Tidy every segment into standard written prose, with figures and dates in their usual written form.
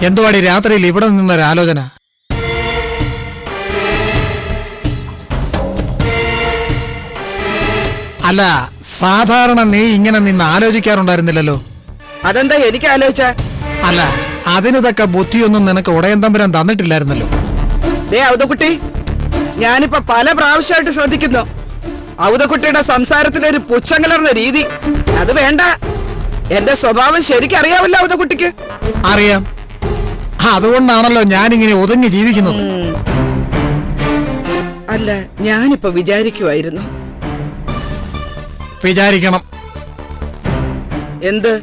എന്തുവാടി രാത്രിയിൽ ഇവിടെ നിന്നൊരാലോചന? അല്ല, സാധാരണ നീ ഇങ്ങനെ നിന്ന് ആലോചിക്കാറുണ്ടായിരുന്നില്ലല്ലോ. അതെന്താ എനിക്ക് ആലോചിച്ച? അല്ല, അതിനതൊക്കെ ബുദ്ധിയൊന്നും നിനക്ക് ഉടയൻ തമ്പുരാൻ തന്നിട്ടില്ലായിരുന്നല്ലോ. ഔതക്കുട്ടി, ഞാനിപ്പോ പല പ്രാവശ്യമായിട്ട് ശ്രദ്ധിക്കുന്നു. ഔതക്കുട്ടിയുടെ സംസാരത്തിലൊരു പുച്ഛം കലർന്ന രീതി. അത് വേണ്ട. എന്റെ സ്വഭാവം ശരിക്കറിയാവല്ലോ ഔതക്കുട്ടിക്ക്. അറിയാം. അതുകൊണ്ടാണല്ലോ ഞാനിങ്ങനെ ഒതുങ്ങി ജീവിക്കുന്നത്. അല്ല, ഞാനിപ്പോ വിചാരിക്കുമായിരുന്നു. വിചാരിക്കണം. എന്ത്?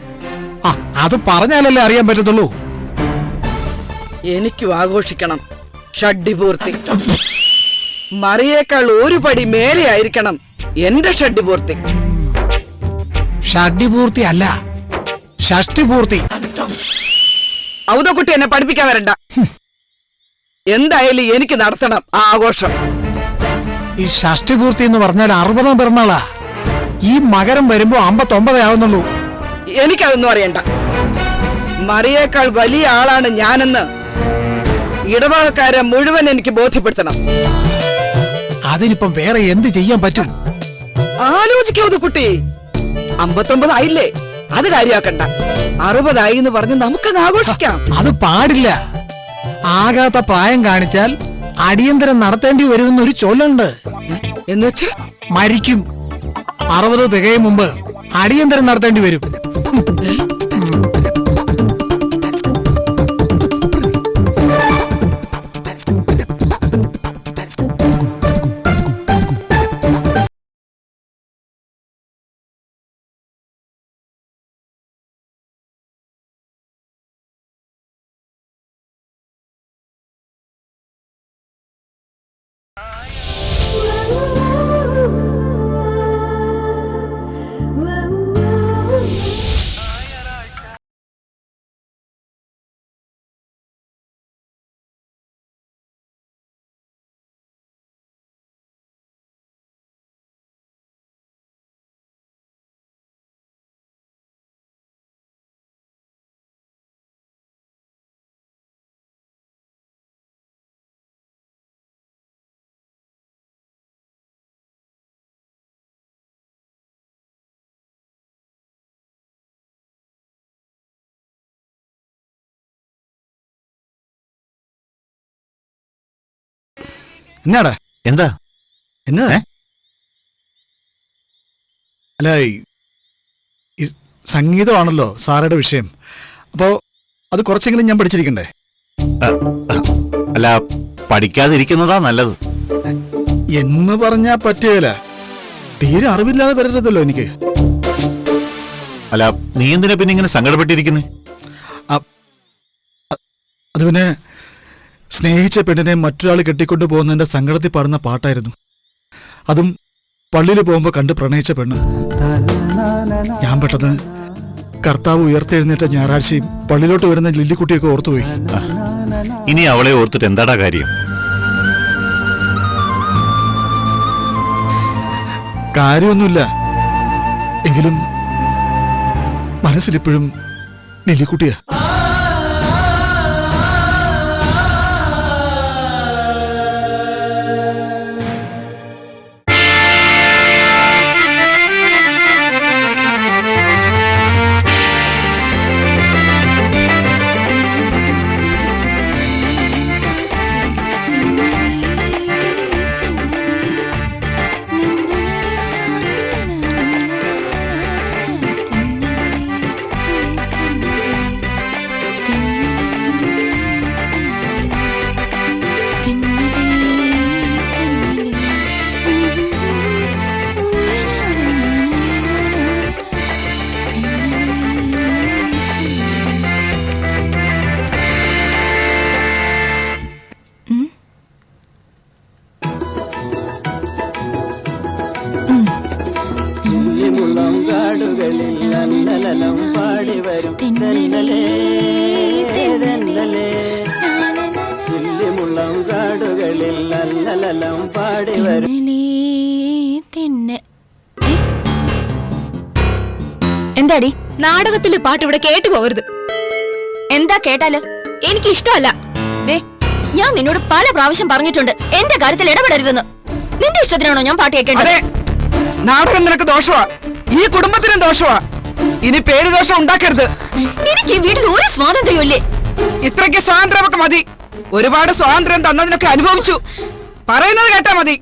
അത് പറഞ്ഞാലല്ലേ അറിയാൻ പറ്റത്തുള്ളൂ. എനിക്കും ആഘോഷിക്കണം ഷഡ്ഡിപൂർത്തി. മറിയേക്കാൾ ഒരു പടി മേലെ ആയിരിക്കണം എന്റെ ഷഡ്ഡിപൂർത്തി. ഷഡ്ഡിപൂർത്തി അല്ല, ഷഷ്ടിപൂർത്തി. ഔതക്കുട്ടി എന്നെ പഠിപ്പിക്കാൻ വരണ്ട. എന്തായാലും എനിക്ക് നടത്തണം ആ ആഘോഷം. ഈ ഷഷ്ടിപൂർത്തി എന്ന് പറഞ്ഞാൽ 60 പിറന്നാളാ. ഈ മകരം വരുമ്പോ 59 ആവുന്നുള്ളൂ. എനിക്കതൊന്നും അറിയണ്ട. മറിയേക്കാൾ വലിയ ആളാണ് ഞാനെന്ന് ഇടവകക്കാരെ മുഴുവൻ എനിക്ക് ബോധ്യപ്പെടുത്തണം. അതിനിപ്പം വേറെ എന്ത് ചെയ്യാൻ പറ്റും? ആലോചിക്കാവത് കുട്ടി. 59 ആയില്ലേ, അത് കാര്യാക്കണ്ട. 60 ആയി എന്ന് പറഞ്ഞ് നമുക്കങ്ങ് ആഘോഷിക്കാം. അത് പാടില്ല. ആകാത്ത പ്രായം കാണിച്ചാൽ അടിയന്തരം നടത്തേണ്ടി വരുമെന്നൊരു ചൊല്ലുണ്ട്. എന്നുവെച്ചാ മരിക്കും. 60 തികയും മുമ്പ് അടിയന്തരം നടത്തേണ്ടി വരും. എന്നാടാ? എന്താ? എന്നാ? അല്ല, ഈ സംഗീതമാണല്ലോ സാറുടെ വിഷയം. അപ്പോ അത് കുറച്ചെങ്കിലും ഞാൻ പഠിച്ചിരിക്കണ്ടേ? അല്ല, പഠിക്കാതിരിക്കുന്നതാ നല്ലത്. എന്ന് പറഞ്ഞാ പറ്റുകയില്ല. തീരെ അറിവില്ലാതെ വരരുതല്ലോ എനിക്ക്. അല്ല, നീ എന്തിനാ പിന്നെ ഇങ്ങനെ സങ്കടപ്പെട്ടിരിക്കുന്നേ? അത് പിന്നെ സ്നേഹിച്ച പെണ്ണിനെ മറ്റൊരാൾ കെട്ടിക്കൊണ്ടു പോകുന്നതിന്റെ സങ്കടത്തിൽ പാടുന്ന പാട്ടായിരുന്നു. അതും പള്ളിയിൽ പോകുമ്പോ കണ്ട് പ്രണയിച്ച പെണ്ണ്. ഞാൻ പെട്ടെന്ന് കർത്താവ് ഉയർത്തെഴുന്നേറ്റ ഞായറാഴ്ചയും പള്ളിയിലോട്ട് വരുന്ന ലില്ലിക്കുട്ടിയൊക്കെ ഓർത്തുപോയി. ഇനി അവളെ ഓർത്തിട്ട് എന്താടാ കാര്യം? കാര്യമൊന്നുമില്ല. എങ്കിലും മനസ്സിലിപ്പോഴും ലില്ലിക്കുട്ടിയാ. എന്താടി നാടകത്തില് പാട്ട് ഇവിടെ കേട്ടു പോകരുത്. എന്താ കേട്ടാല് എനിക്ക് ഇഷ്ടമല്ല. ഞാൻ നിന്നോട് പല പ്രാവശ്യം പറഞ്ഞിട്ടുണ്ട് എന്റെ കാര്യത്തിൽ ഇടപെടരുതെന്ന്. നിന്റെ ഇഷ്ടത്തിനാണോ ഞാൻ പാട്ട് കേൾക്കേണ്ടത്? നാടകം നിനക്ക് ദോഷമാ, ഈ കുടുംബത്തിനും ദോഷമാ. ഇനി പേര് ദോഷം ഉണ്ടാക്കരുത്. എനിക്ക് ഈ വീട്ടിൽ ഒരു സ്വാതന്ത്ര്യമില്ലേ? ഇത്രയ്ക്ക് സ്വാതന്ത്ര്യമൊക്കെ മതി. ഒരുപാട് സ്വാതന്ത്ര്യം തന്നതിനൊക്കെ അനുഭവിച്ചു. പറയുന്നത് കേട്ടാ മതി.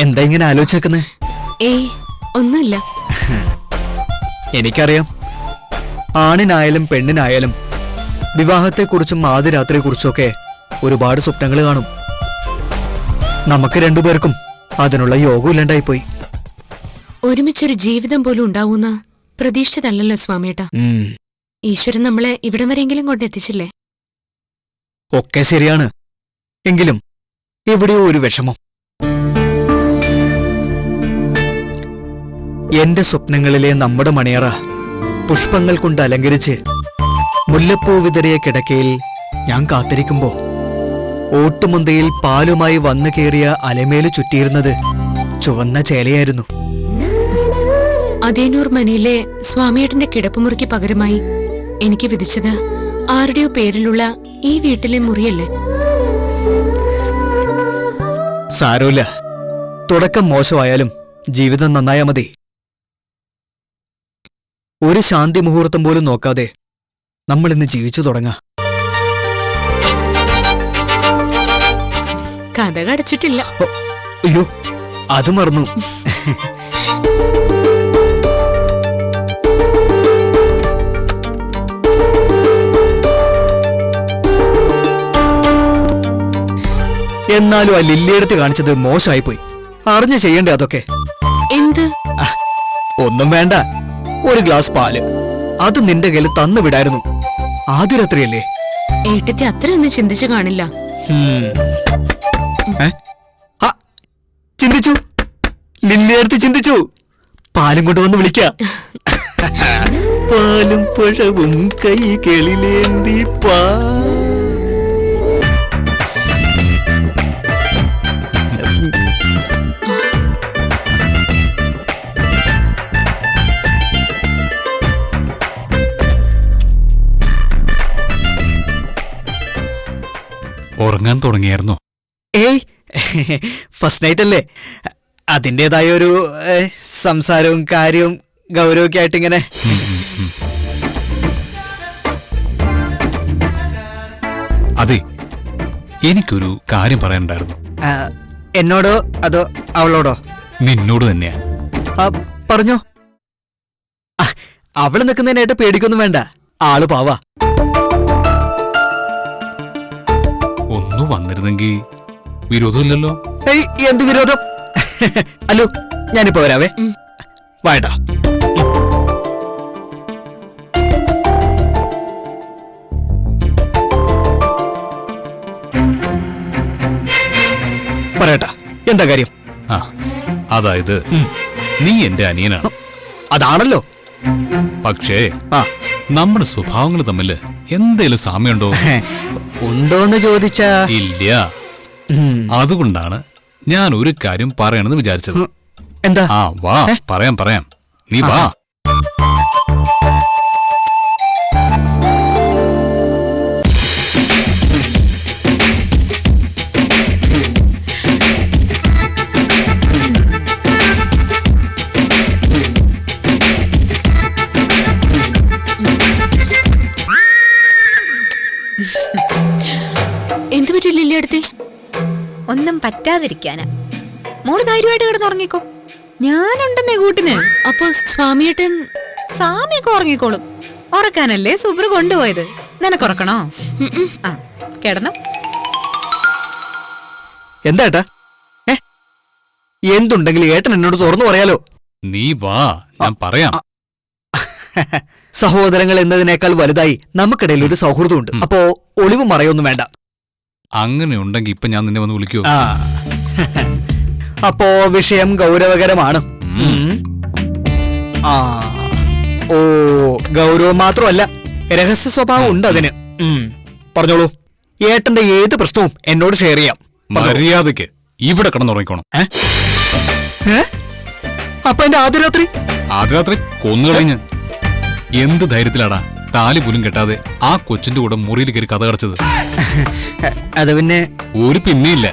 എന്താ ഇങ്ങനെ ആലോചിച്ചേക്കുന്നേ? ഏയ് ഒന്നുമില്ല. എനിക്കറിയാം, ആണിനായാലും പെണ്ണിനായാലും വിവാഹത്തെക്കുറിച്ചും ആദ്യരാത്രിയെക്കുറിച്ചുമൊക്കെ ഒരുപാട് സ്വപ്നങ്ങൾ കാണും. നമുക്ക് രണ്ടുപേർക്കും അതിനുള്ള യോഗം ഇല്ലാണ്ടായിപ്പോയി. ഒരുമിച്ചൊരു ജീവിതം പോലും ഉണ്ടാവൂന്ന പ്രതീക്ഷിച്ചതല്ലല്ലോ സ്വാമിയേട്ടാ. ഈശ്വരൻ നമ്മളെ ഇവിടം വരെയെങ്കിലും കൊണ്ടെത്തിച്ചില്ലേ? ഒക്കെ ശരിയാണ്. എങ്കിലും എവിടെയോ ഒരു വിഷമം. എന്റെ സ്വപ്നങ്ങളിലെ നമ്മുടെ മണിയറ പുഷ്പങ്ങൾ കൊണ്ട് അലങ്കരിച്ച് മുല്ലപ്പൂ വിതറിയ കിടക്കയിൽ ഞാൻ കാത്തിരിക്കുമ്പോ ഓട്ടുമുന്തയിൽ പാലുമായി വന്നു കയറിയ അലമേല് ചുറ്റിയിരുന്നത് ചുവന്ന ചേലയായിരുന്നു. അതേനൂർ മനയിലെ സ്വാമിയേട്ടന്റെ കിടപ്പുമുറിക്ക് പകരമായി എനിക്ക് വിധിച്ചത് ആരുടെയോ പേരിലുള്ള ഈ വീട്ടിലെ മുറിയല്ലേ? സാരമില്ല, തുടക്കം മോശമായാലും ജീവിതം നന്നായാ മതി. ഒരു ശാന്തി മുഹൂർത്തം പോലും നോക്കാതെ നമ്മൾ ഇന്ന് ജീവിച്ചു തുടങ്ങാം. കഥ കടച്ചിട്ടില്ല. അയ്യോ, അത് മറന്നു. എന്നാലും ആ ലില്ലിയെടുത്ത് കാണിച്ചത് മോശമായിപ്പോയി. അറിഞ്ഞു ചെയ്യണ്ടേ അതൊക്കെ? എന്ത്? ഒന്നും വേണ്ട, ഒരു ഗ്ലാസ് പാല്. അത് നിന്റെ കയ്യിൽ തന്നു വിടായിരുന്നു. ആദ്യ രാത്രിയല്ലേ? ഏട്ടത്തെ അത്രയൊന്നും ചിന്തിച്ചു കാണില്ല. ചിന്തിച്ചു, ലില്ലിയെടുത്ത് ചിന്തിച്ചു. പാലും കൊണ്ടുവന്ന് വിളിക്ക. പാലും പഴവും കൈകളിലേന്തി പാ. ഉറങ്ങാൻ തുടങ്ങിയായിരുന്നോ? ഏയ്, ഫസ്റ്റ് നൈറ്റ് അല്ലേ, അതിൻ്റെതായ ഒരു സംസാരവും കാര്യവും ഗൗരവൊക്കെ ആയിട്ടിങ്ങനെ. അതെ, എനിക്കൊരു കാര്യം പറയാനുണ്ടായിരുന്നു. എന്നോടോ അതോ അവളോടോ? നിന്നോട് തന്നെയാ. പറഞ്ഞോ. അവള് നിൽക്കുന്നതിനായിട്ട് പേടിക്കൊന്നും വേണ്ട, ആള് പാവാ. ഒന്നു വന്നിരുന്നെങ്കിൽ വിരോധമില്ലല്ലോ. എന്ത് വിരോധം? അല്ലോ, ഞാനിപ്പോ വരാവേ. വേണ്ട, പറയട്ടാ, എന്താ കാര്യം? അതായത് നീ എന്റെ അനിയനാണ്. അതാണല്ലോ. പക്ഷേ നമ്മുടെ സ്വഭാവങ്ങൾ തമ്മിൽ എന്തേലും സാമ്യമുണ്ടോ? ഉണ്ടോന്ന് ചോദിച്ചാ ഇല്ല. അതുകൊണ്ടാണ് ഞാൻ ഒരു കാര്യം പറയണമെന്ന് വിചാരിച്ചത്. എന്താ? വാ, പറയാം. നീ വാ. എന്തു പറ്റില്ല അടുത്ത്? ഒന്നും പറ്റാതിരിക്കാനാ. മോള് ധൈര്യമായിട്ട് കിടന്നുറങ്ങിക്കോ, ഞാനുണ്ടെന്നേ കൂട്ടിന്. അപ്പൊ സ്വാമിയേട്ടൻ? സ്വാമിയൊക്കെ ഉറങ്ങിക്കോളും. ഉറക്കാനല്ലേ സുബ്ര കൊണ്ടുപോയത്. നിനക്കുറക്കണോ? കിടന്നോ. എന്താ ഏട്ടാ? എന്തുണ്ടെങ്കിലും ഏട്ടൻ എന്നോട് തുറന്നു പറയാലോ. നീ വാ, ഞാൻ പറയാം. സഹോദരങ്ങൾ എന്നതിനേക്കാൾ വലുതായി നമുക്കിടയിൽ ഒരു സൗഹൃദമുണ്ട്. അപ്പോ ഒളിവ് മറയൊന്നും വേണ്ട. അങ്ങനെ ഉണ്ടെങ്കി ഇപ്പൊ ഞാൻ നിന്നെ വന്ന് വിളിക്കൂ. അപ്പോ വിഷയം ഗൗരവകരമാണ്. ഓ, ഗൗരവം മാത്രമല്ല, രഹസ്യ സ്വഭാവം ഉണ്ട് അതിന്. പറഞ്ഞോളൂ. ഏട്ടന്റെ ഏത് പ്രശ്നവും എന്നോട് ഷെയർ ചെയ്യാം. മര്യാദക്ക് ഇവിടെ കിടന്നുറങ്ങിക്കോണം. അപ്പൊ എന്റെ ആദ്യ രാത്രി കൊന്നുകളഞ്ഞ് എന്ത് ധൈര്യത്തിലാടാ താലി പോലും കെട്ടാതെ ആ കൊച്ചിന്റെ കൂടെ മുറിയിൽ കയറി കഥ കടച്ചത്? അത് പിന്നെ ഒരു പിന്നെയില്ല.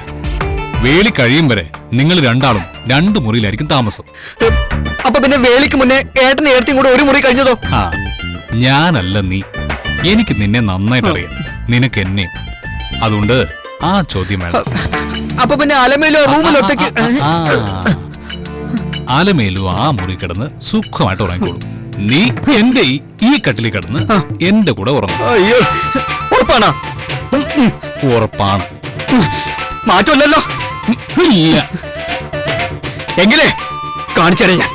വേലി കഴിയും വരെ നിങ്ങൾ രണ്ടാളും 2 മുറിയിലായിരിക്കും താമസം. അപ്പൊ പിന്നെ വേലിക്ക് മുന്നേ ഏട്ടനെ ഏടത്തിയും കൂടെ ഒരു മുറി കഴിഞ്ഞതോ? ഞാനല്ല നീ. എനിക്ക് നിന്നെ നന്നായിട്ട് അറിയാം, നിനക്ക് എന്നെ. അതുകൊണ്ട് ആ ചോദ്യം വേണം. അപ്പൊ പിന്നെ അലമേലോ റൂമിൽ ഒറ്റയ്ക്ക്? അലമേലു ആ മുറി കിടന്ന് സുഖമായിട്ട് ഉറങ്ങിക്കോളൂ. നീ എന്റെ ഈ കട്ടിലിൽ കിടന്ന് എന്റെ കൂടെ ഉറങ്ങും. അയ്യോ, ഉറപ്പാണോ? ഉറപ്പാണ്. മാറ്റമല്ലോ. ഇല്ല. എങ്കിലേ കാണിച്ചേ ഞാൻ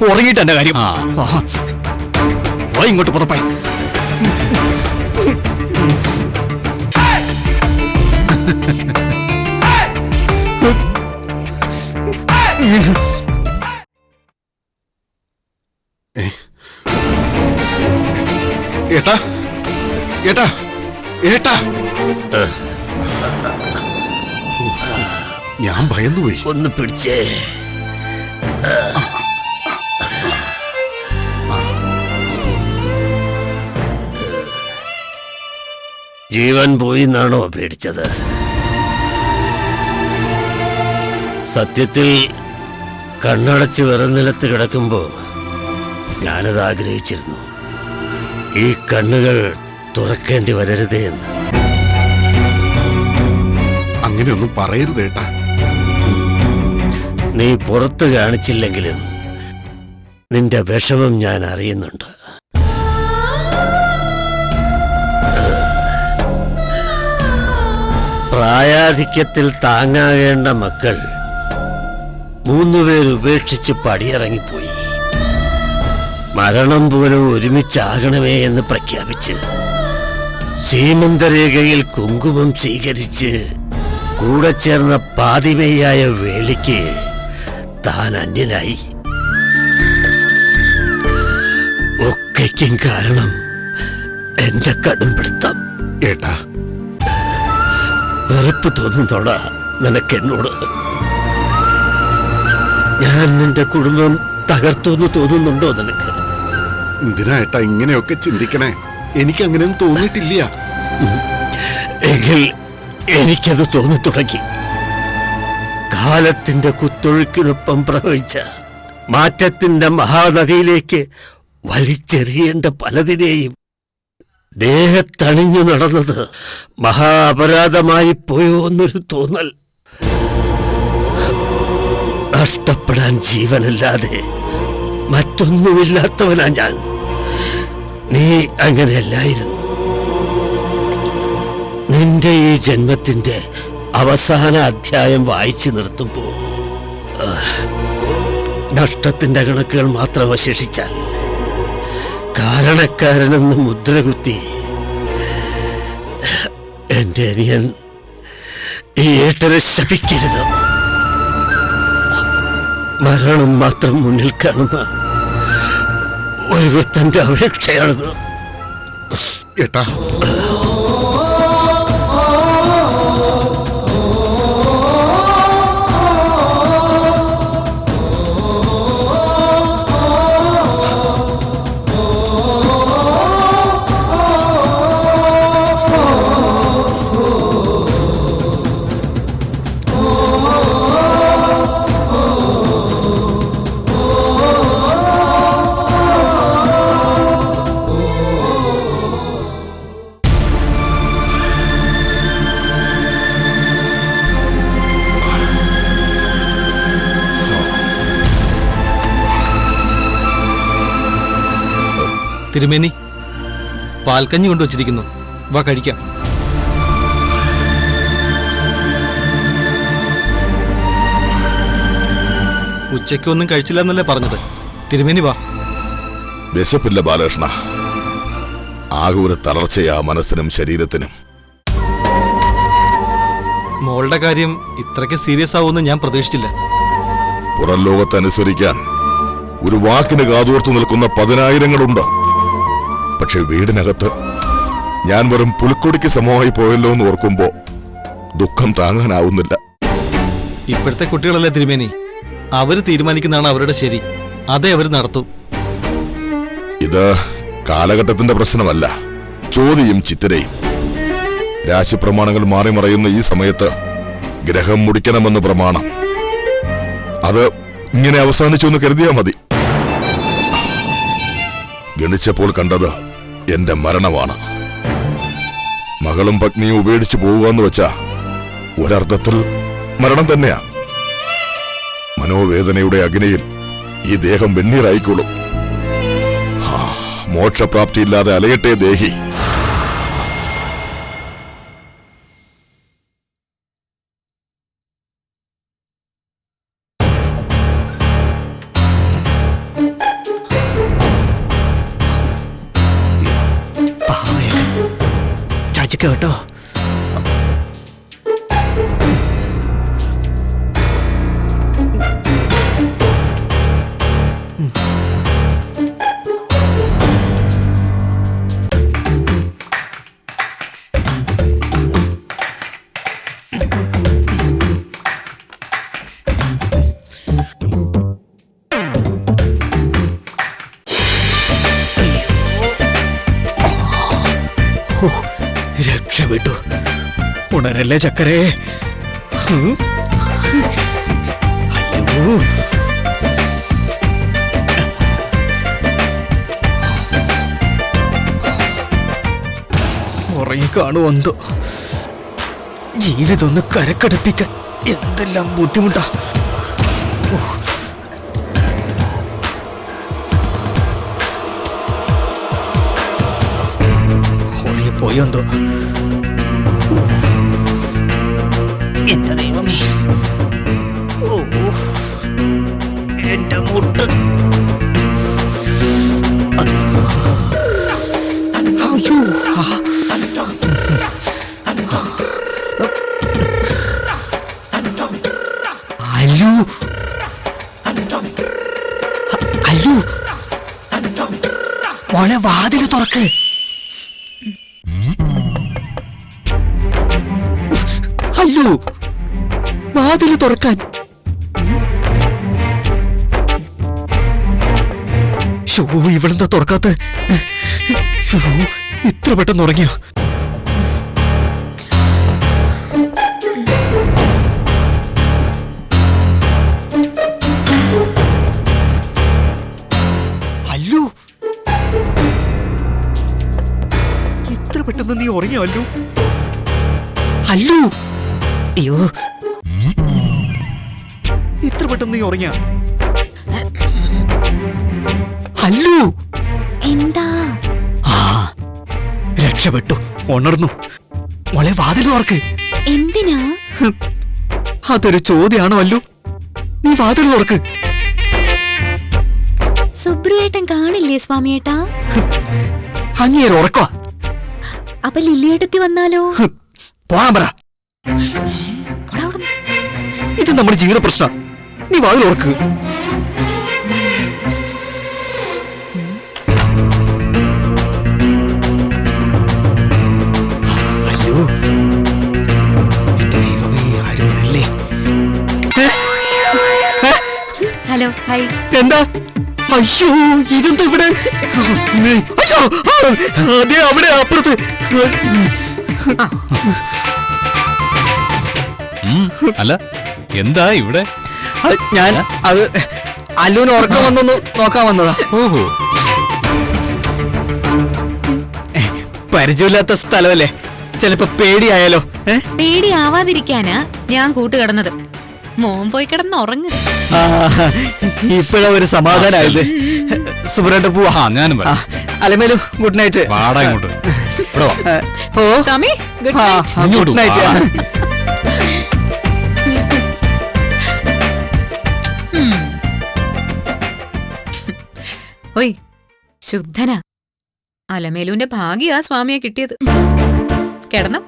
ഉറങ്ങിയിട്ട് എന്റെ കാര്യം. ഇങ്ങോട്ട് പുറപ്പായി. ഏട്ടാ, ഏട്ടാ, ഏട്ടാ, ഞാൻ ഭയന്നുപോയി. ഒന്ന് പിടിച്ചേ. ജീവൻ പോയി എന്നാണോ പേടിച്ചത്? സത്യത്തിൽ കണ്ണടച്ച് വിറനിലത്ത് കിടക്കുമ്പോ ഞാനത് ആഗ്രഹിച്ചിരുന്നു. ഈ കണ്ണുകൾ തുറക്കേണ്ടി വരരുതേ എന്ന്. അങ്ങനെയൊന്നും പറയരുത് ഏട്ടാ. നീ പുറത്ത് കാണിച്ചില്ലെങ്കിലും നിന്റെ വിഷമം ഞാൻ അറിയുന്നുണ്ട്. പ്രായാധിക്യത്തിൽ താങ്ങാകേണ്ട മക്കൾ 3 പേര് ഉപേക്ഷിച്ച് പടിയിറങ്ങിപ്പോയി. മരണം പോലും ഒരുമിച്ചാകണമേ എന്ന് പ്രഖ്യാപിച്ച് സീമന്തരേഖയിൽ കുങ്കുമം സ്വീകരിച്ച് കൂടെ ചേർന്ന പാതിമയായ വേളിക്ക് താൻ അന്യനായി. ഒക്കെയ്ക്കും കാരണം എന്റെ കടുംപിടുത്തം. ഏട്ടാ, വെറുപ്പ് തോന്നുന്നോടാ നിനക്കെന്നോട്? ഞാൻ നിന്റെ കുടുംബം തകർത്തു തോന്നുന്നുണ്ടോ നിനക്ക്? എന്തിനാ ഏട്ടാ ഇങ്ങനെയൊക്കെ ചിന്തിക്കണേ? എനിക്ക് അങ്ങനെയൊന്നും തോന്നിയിട്ടില്ല. എങ്കിൽ എനിക്കത് തോന്നി തുടങ്ങി. കാലത്തിന്റെ കുത്തൊഴുക്കിനൊപ്പം പ്രവഹിച്ച മാറ്റത്തിന്റെ മഹാനദിയിലേക്ക് വലിച്ചെറിയേണ്ട പലതിനെയും ദേഹത്തണിഞ്ഞു നടന്നത് മഹാ അപരാധമായി പോയോ എന്നൊരു തോന്നൽ. നഷ്ടപ്പെടാൻ ജീവനല്ലാതെ മറ്റൊന്നുമില്ലാത്തവനാ ഞാൻ. നീ അങ്ങനെയല്ലായിരുന്നു. നിന്റെ ഈ ജന്മത്തിന്റെ അവസാന അധ്യായം വായിച്ചു നിർത്തുമ്പോ നഷ്ടത്തിന്റെ കണക്കുകൾ മാത്രം അവശേഷിച്ചാൽ കാരണക്കാരനെന്ന് മുദ്രകുത്തി എന്റെ അനിയൻ ഈ ഏട്ടനെ ശപിക്കരുത്. മരണം മാത്രം മുന്നിൽ കാണുന്ന ഒരു വൃത്തന്റെ അപേക്ഷയാണത്. ഏട്ടാ, തിരുമേനി, പാൽക്കഞ്ഞി കൊണ്ടുവച്ചിരിക്കുന്നു, വാ കഴിക്കാം. ഉച്ചയ്ക്കൊന്നും കഴിച്ചില്ല എന്നല്ലേ പറഞ്ഞത്? തിരുമേനി വാ. വിശപ്പില്ല ബാലകൃഷ്ണ, ആകെ ഒരു തളർച്ചയാ മനസ്സിനും ശരീരത്തിനും. മോളുടെ കാര്യം ഇത്രയ്ക്ക് സീരിയസ് ആവുമെന്ന് ഞാൻ പ്രതീക്ഷിച്ചില്ല. പുറം ലോകത്തനുസരിക്കാൻ ഒരു വാക്കിന് കാതോർത്തു നിൽക്കുന്ന 10,000-ങ്ങളുണ്ട്. പക്ഷെ വീടിനകത്ത് ഞാൻ വെറും പുൽക്കൊടിക്ക് സമമായി പോയല്ലോ എന്ന് ഓർക്കുമ്പോ ദുഃഖം താങ്ങാനാവുന്നില്ല. ഇപ്പോഴത്തെ കുട്ടികളല്ലേ തിരുമേനി, അവര് തീരുമാനിക്കുന്നതാണ് അവരുടെ ശരി, അതേ അവർ നടത്തും. ഇത് കാലഘട്ടത്തിന്റെ പ്രശ്നമല്ല, ചോദ്യയും ചിത്തരയും. രാശിപ്രമാണങ്ങൾ മാറി മറയുന്ന ഈ സമയത്ത് ഗ്രഹം മുടിക്കണമെന്ന് പ്രമാണം. അത് ഇങ്ങനെ അവസാനിച്ചു എന്ന് കരുതിയാ മതി. ഗണിച്ചപ്പോൾ കണ്ടത് എന്റെ മരണമാണ്. മകളും പത്നിയും ഉപേക്ഷിച്ചു പോവുകയെന്ന് വെച്ചാ ഒരർത്ഥത്തിൽ മരണം തന്നെയാ. മനോവേദനയുടെ അഗ്നിയിൽ ഈ ദേഹം വെണ്ണീറായിക്കോളും. മോക്ഷപ്രാപ്തിയില്ലാതെ അലയട്ടെ ദേഹി. കേട്ടോ, രക്ഷപ്പെട്ടു. ഉണരല്ലേ ചക്കരേ. അയ്യോ, ഉറങ്ങിക്കാണുവെന്തോ. ജീവിതം ഒന്ന് കരക്കടപ്പിക്കാൻ എന്തെല്ലാം ബുദ്ധിമുട്ടാ. ഉറങ്ങിപ്പോയെന്തോ. എന്റെ ദൈവമേ, ഓ എന്റെ മുട്ട്. അയ്യോ, അയ്യോ, മോളെ വാതില് തുറക്ക്. അയ്യോ, വാതില് തുറക്കാൻ. ഷോ, ഇവളെന്താ തുറക്കാത്ത? ഇത്ര പെട്ടെന്ന് ഉറങ്ങിയോ? അല്ലു, ഇത്ര പെട്ടെന്ന് നീ ഉറങ്ങിയോ അല്ലു? അല്ലു, അയ്യോ, ഇത്ര പെട്ടെന്ന് നീ ഉറങ്ങിയ? അല്ലു, എന്താ? ആ, രക്ഷപ്പെട്ടു, ഉണർന്നു. മോളെ വാതിൽ തുറക്ക്. എന്തിനാ? അതൊരു ചോദ്യമാണോ അല്ലു? നീ വാതിൽ തുറക്ക്. സുബ്രുവേട്ടൻ കാണില്ലേ സ്വാമിയേട്ടാ? അങ്ങേര് ഉറക്കുക. അപ്പൊ ലില്ലിയേട്ടത്തി വന്നാലോ? പോകാൻ പറ. ഇത് നമ്മുടെ ജീവിത പ്രശ്നം. നീ വാതിൽ ഉറക്ക്. അയ്യോ, എന്റെ ദൈവമേ, ആരും വരല്ലേ? Hello, hi. എന്താ? അയ്യോ, ഇതെന്താ ഇവിടെ? അയ്യോ, അതെ, അവിടെ അപ്പുറത്ത്. അല്ല, എന്താ ഇവിടെ? ഞാൻ അത് അല്ലുവിന് ഉറക്കം വന്നൊന്ന് നോക്കാൻ വന്നതാ. ഓഹോ, പരിചയമില്ലാത്ത സ്ഥലമല്ലേ, ചിലപ്പോ പേടിയായാലോ. പേടിയാവാതിരിക്കാനാ ഞാൻ കൂട്ടുകിടന്നത്. മോൻ പോയി കിടന്ന് ഉറങ്ങ്. ഇപ്പഴാ ഒരു സമാധാനായത്. സുബ്രേട്ട പോവാ. ഞാനും വരാം. Alamelu, good night. വാടാ ഇങ്ങോട്ട്. ഇവിടെ വാ. ഓ, സ്വാമി, ഗുഡ് നൈറ്റ്. Good night. ഓയ് ശുദ്ധനാ. അലമേലുവിന്റെ ഭാഗ്യ ആ സ്വാമിയെ കിട്ടിയത്. കിടന്നോ.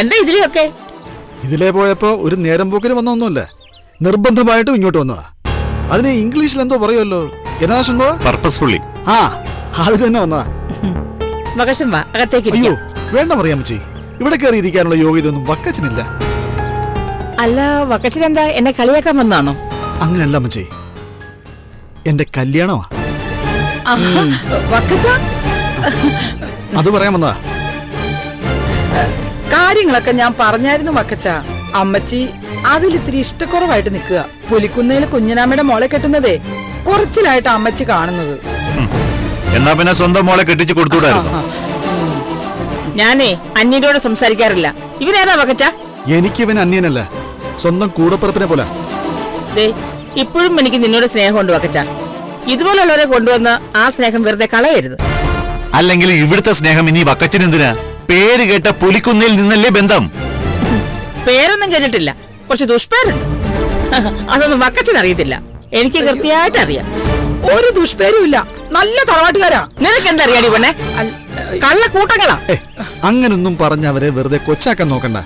എന്താ ഇതിലൊക്കെ? ഇതിലേ പോയപ്പോ ഒരു നേരം പോക്കിന് വന്നൊന്നുമല്ല, നിർബന്ധമായിട്ടും ഇങ്ങോട്ട് വന്നതാ. അതിന് ഇംഗ്ലീഷിൽ എന്തോ പറയുമല്ലോ, എന്നാ പർപ്പസ്ഫുള്ളി. ആ അത് തന്നെ വന്നതാ. അയ്യോ വേണ്ട മറിയാമ്മച്ചി, ഇവിടെ കയറി ഇരിക്കാനുള്ള യോഗ്യത ഒന്നും വക്കച്ചനില്ല. അല്ല വക്കച്ചൻ എന്താ എന്നെ കളിയാക്കാൻ വന്നാണോ? അങ്ങനല്ല അമ്മച്ചി, എന്റെ കല്യാണമാ. അത് പറയാൻ വന്നതാ. കാര്യങ്ങളൊക്കെ ഞാൻ പറഞ്ഞായിരുന്നു വക്കച്ച. അമ്മച്ചി അതിലിത്തിരി ഇഷ്ടക്കുറവായിട്ട് നിൽക്കുക. പുലിക്കുന്നേല് കുഞ്ഞനാമ്മയുടെ മോളെ കെട്ടുന്നതേ കുറച്ചിലായിട്ട് അമ്മച്ചി കാണുന്നത്. എന്നാ പിന്നെ സ്വന്തം മോളെ കെട്ടിച്ചു കൊടുത്തുകൂടായിരുന്നു. ഞാനേ അന്യനോട് സംസാരിക്കാറില്ല. ഇവനേതാ വക്കച്ച? എനിക്കിവൻ അന്യനല്ല, സ്വന്തം കൂടപ്പുറപ്പിനെ പോലെ. ഇപ്പോഴും എനിക്ക് നിന്നോട് സ്നേഹമുണ്ട് വക്കച്ച. ഇതുപോലുള്ളവരെ കൊണ്ടുവന്ന് ആ സ്നേഹം വെറുതെ കളയരുത്. അല്ലെങ്കിൽ ഇവിടുത്തെ സ്നേഹം ഇനി വക്കച്ചനെന്തിനാ? പേര് കേട്ട പുലിക്കുന്നിൽ നിന്നല്ലേ ബന്ധം. പേരൊന്നും കേട്ടിട്ടില്ല, കുറച്ച് ദുഷ്പേരുണ്ട്. അതൊന്നും വക്കച്ചൻ അറിയത്തില്ല, എനിക്ക് കൃത്യമായിട്ട് അറിയാം. ഒരു ദുഷ്പേരും ഇല്ല, നല്ല തറവാട്ടുകാരാ. നിനക്ക് എന്തറിയാടി പെണ്ണെ? കള്ള കൂട്ടങ്ങളാ. അങ്ങനൊന്നും പറഞ്ഞ അവരെ വെറുതെ കൊച്ചാക്കാൻ നോക്കണ്ട.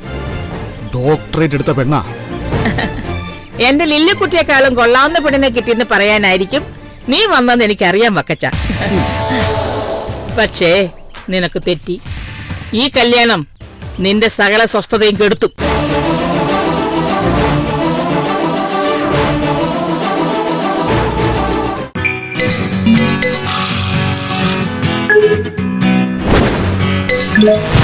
ഡോക്ടറേറ്റ് എടുത്ത പെണ്ണാ. എന്റെ ലില്ലിക്കുട്ടിയെക്കാളും കൊള്ളാവുന്ന പെണ്ണിനെ കിട്ടിയെന്ന് പറയാനായിരിക്കും നീ വന്നെന്ന് എനിക്കറിയാം വക്കച്ച. പക്ഷേ നിനക്ക് തെറ്റി. ഈ കല്യാണം നിന്റെ സകല സ്വസ്ഥതയും കെടുത്തു. Yeah.